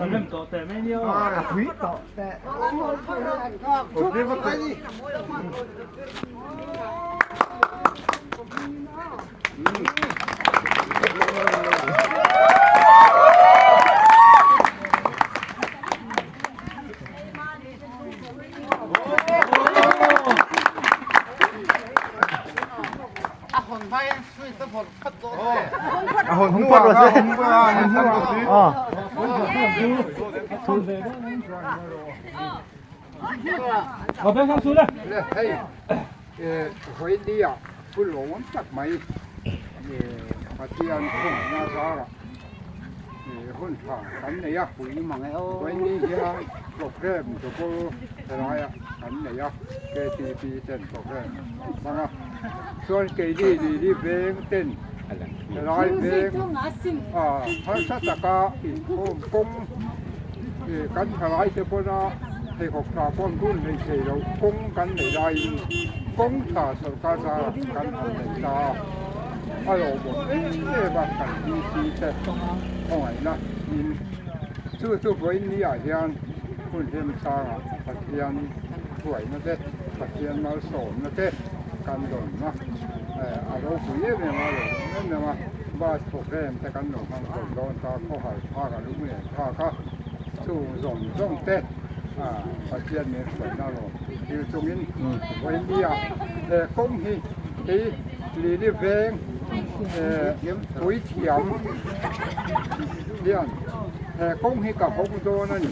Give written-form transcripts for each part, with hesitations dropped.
มันเริ่มโตแต่ไม่เลี้ยวถุยต่อแต่ผมเรียกว่าไปดิà hồn không quật rồi chứ ở bên sang xuống đây hồi đi à cứ lỗ vẫn chắc mấy phát triển không ra sao cả hôn thẳng cắn này à hồi đi kia lột rơm cho cô thế này à cắn này à cái tí tên lột rơm bằng àส่วนเกดีดีเวงเต้นร้อยเวงพระสัตกาอีกโคมกงกันทลายเจ้าพ่อนะให้ขบตาป้อนรุ่นในเสียเรากงกันในใดกงตาสกาซากันในตาอารมณ์เอ๊ะบ้านกันดีแต่ห่วยนะยินสู้ไว้นี่อ่ะยันคุณเทมซาปัจจัยถวยนะเจ้ปัจจัยมาสอนนะเจ้กันโดนนะอารมณ์ผู้เยี่ยมมาเลยนั่นนะมาบ้านพวกเร่มแต่กันโดนทางคนโดนตาข้อหายผ้ากับลูกเมียผ้าก็สู้ส่งเต้ปัจจัยเนี่ยสวยน่ารักอยู่ตรงนี้วันนี้ก้มที่ลีดีเวงปุ๋ยเทียมเลี้ยงก้มที่กับพวกโดนนั่น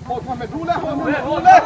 โอ้ทำไมรู้แล้วรู้แล้ว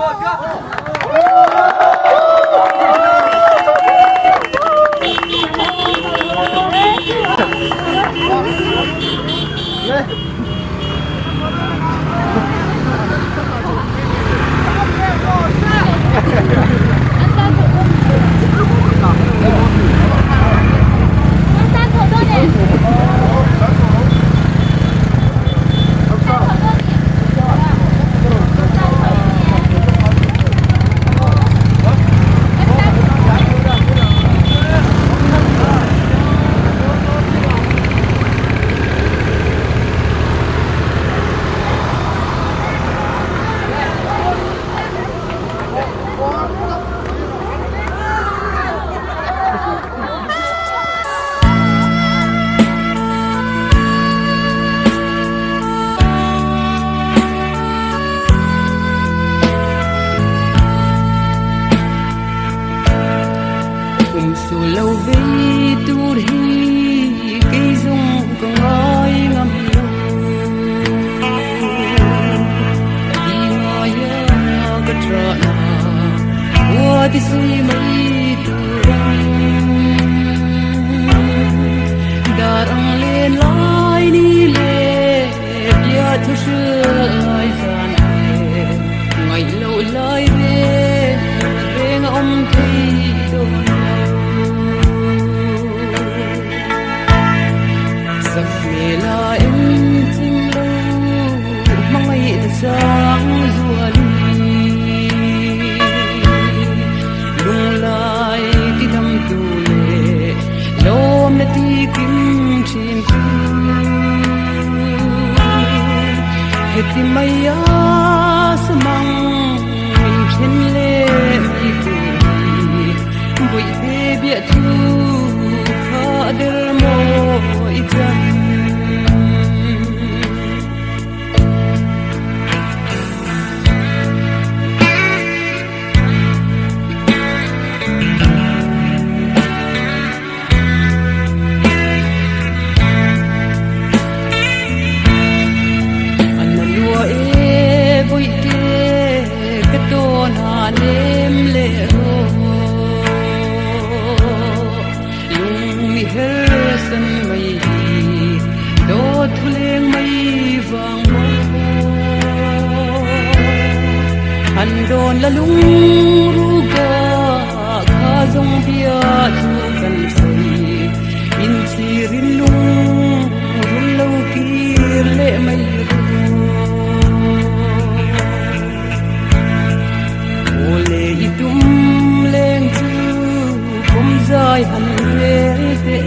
ห อันเร่เตะ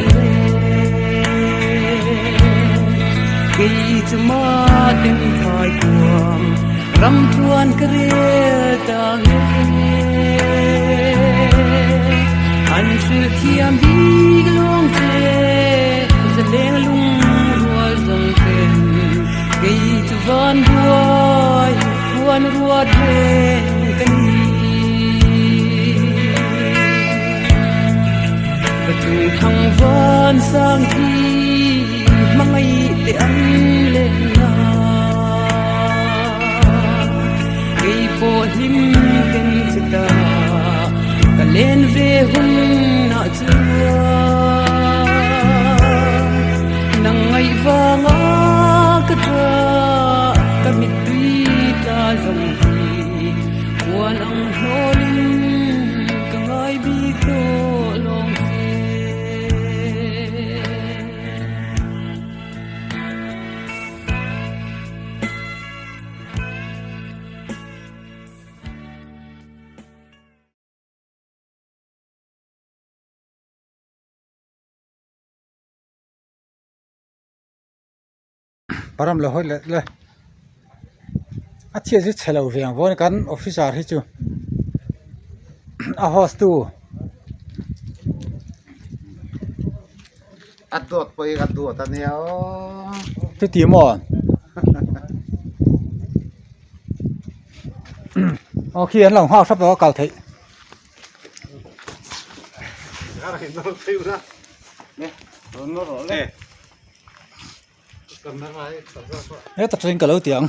กีจะมาเต็มคอยความรำทวนกระเรียตาเฮอันสุดเทียมดีกลงเจแสดงลุงรัวทรงเป็นกีจะวันด้วยวันรัวเดินกันประจุทางวันสร้างที่ไม่ได้อันเล่นนาไอ้โปหิมเป็นจิตาก็เล่นเวหุนน่าเชื่อนังไอ้ฟางากระทะก็มิตรีตาจงทีวันอังโหลินก็ไงบีโตลงปรำเลยเลยอาเทียจิเชลเอาเวียงวันกันออฟฟิศอาร์ฮิจูอาฮอสตูอัดตัวไปอัดตัวตอนนี้ที่ตีมอนโอเคอันหลังห้าสับแล้วก็เก่าเถอะอะไรโน้ตฟิวนะเนี่ยโน้ตเลยเอ๊ะตัดสินกันแล้วเตียง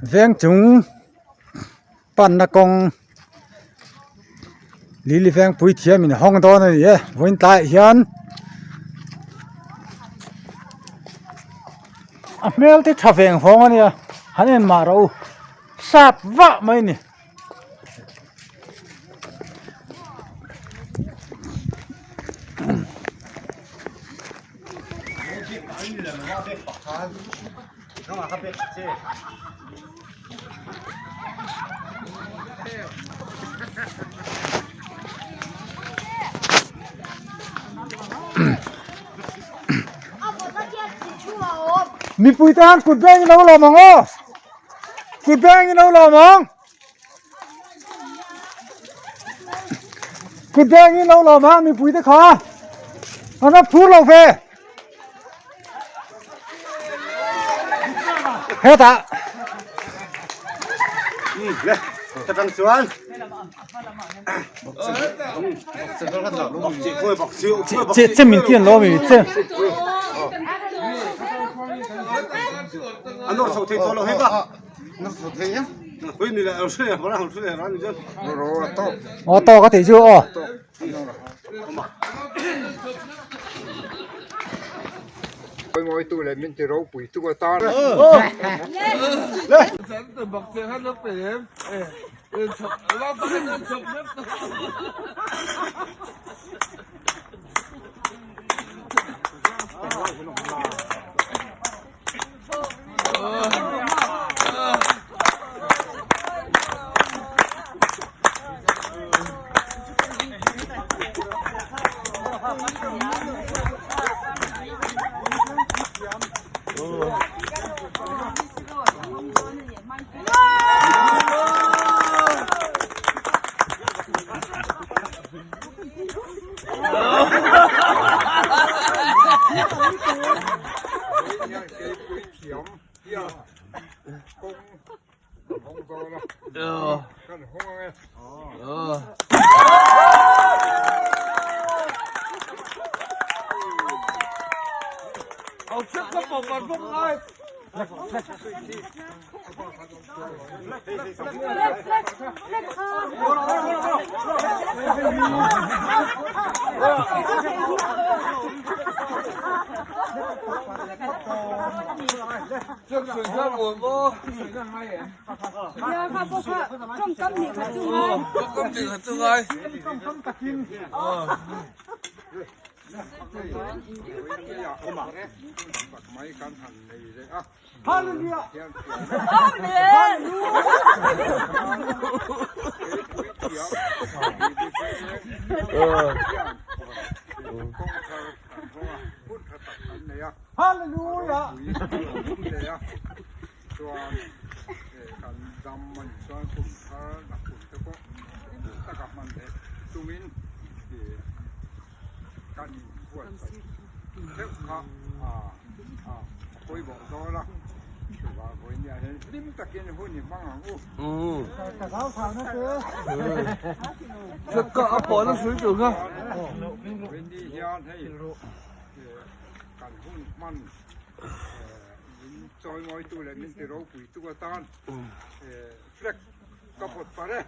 เวียงจุงปันนักงลิลิเวียงปุยเทียมินห้องตอนนี้วันตายเฮียนเมลที่ทับเองห้องเนี่ยฮันเองมาเราทราบว่าไหมนี่มีปุยตานกุดแบงเราหล่อมั้งอ๋อกุดแบงเราหล่อมั้งกุดแบงเราหล่อมั้งมีปุยตะขาอันนั้นพูดเราเฟ่เฮ้ยตาเลยจะเป็นสวน这明天老没这。อันนู้นสุดที่ตัวเราเห็นป่ะนู้นสุดที่ยังเฮ้ยนี่แหละเราเชื่อเราเชื่อร้านนี้จ้ะรู้โต๊ะอ๋อโต๊ะก็ถือชื่ออ๋อไปมอยตัวเลยมันจะรู้ปุ๋ยตัวตาเลยฉันจะบอกเสียงให้รถเปลี่ยนเราต้องให้มันจบนะเอาเชือกกระป๋องก่อนพวกนาย Trước sủi ra buồn vô. Dạ, khá bố khá. Trong cấm thì khá chung ai. Trong cấm thì khá chung ai. máy căn hẳn này đấy à Hallelujah. Hallelujah. Quay bộ đó là và với nhà thì đêm ta kia hôn những băng hàng u Cả tháo thảo nó cứ. Rất có bỏ nó xuống được không? bên đi ra thấy cảnh hôn man trôi môi tu lại mình từ đâu quỷ tu tan fleck cấp một phát đấy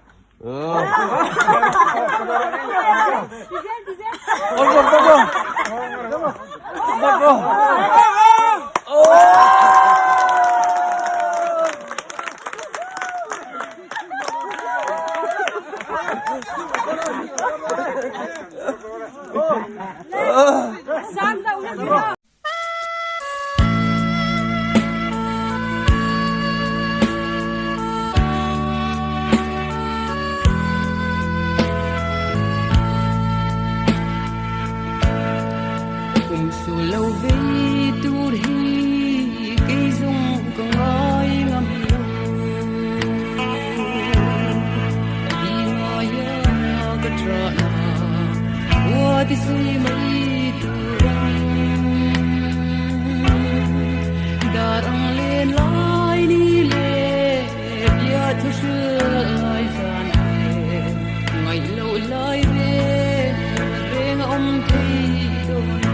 lâu về tu đi cây dung công ai ngâm đi ngồi cái trọ qua thì suy mấy tu darang lên lại đi lên bia thu sưa ai gian ngày lâu lại về ông thấy đôi